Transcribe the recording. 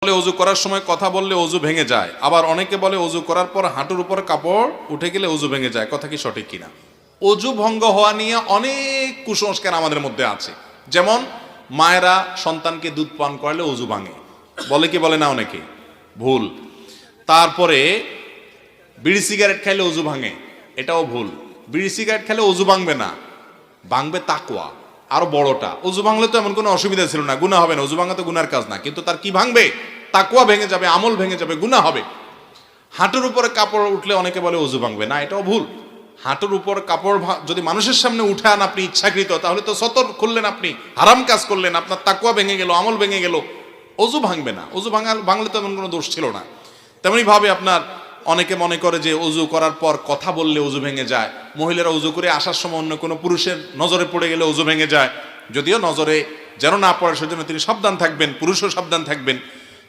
বলে অজু করার সময় কথা বললে অজু ভেঙে যায়, আবার অনেকে বলে অজু করার পর হাঁটুর উপর কাপড় উঠে গেলে অজু ভেঙে যায়। কথা কি সঠিক কিনা? অজু ভঙ্গ হওয়া নিয়ে অনেক কুসংস্কার আমাদের মধ্যে আছে। যেমন মায়েরা সন্তানকে দুধ পান করালে অজু ভাঙে, বলে কি বলে না? অনেকে ভুল। তারপরে বিড়ি সিগারেট খাইলে অজু ভাঙে, এটাও ভুল। বিড়ি সিগারেট খেলে অজু ভাঙবে না, ভাঙবে তাকওয়া। আরো বড়টা, অজু ভাঙলে তো এমন কোনো অসুবিধা ছিল না, গুনাহ হবে না। অজু ভাঙা তো গুনার কাজ না, কিন্তু তার কি ভাঙবে? তাকওয়া ভেঙে যাবে, আমল ভেঙে যাবে, গুনাহ হবে। হাঁটুর উপরে কাপড় উঠলে অনেকে বলে অজু ভাঙবে না, এটাও ভুল। হাঁটুর উপর কাপড় যদি মানুষের সামনে উঠান আপনি ইচ্ছাকৃত, তাহলে তো সতর খুললেন, আপনি হারাম কাজ করলেন, আপনার তাকওয়া ভেঙে গেল, আমল ভেঙে গেল। অজু ভাঙবে না। অজু ভাঙলে তো এমন কোনো দোষ ছিল না। তেমনি ভাবে আপনার অনেকে মনে করে যে অজু করার পর কথা বললে অজু ভেঙে যায়। মহিলারা অজু করে আসার সময় অন্য কোনো পুরুষের নজরে পড়ে গেলে অজু ভেঙে যায়। যদিও নজরে যেন না পড়ে সেজন্য তিনি সাবধান থাকবেন, পুরুষও সাবধান থাকবেন।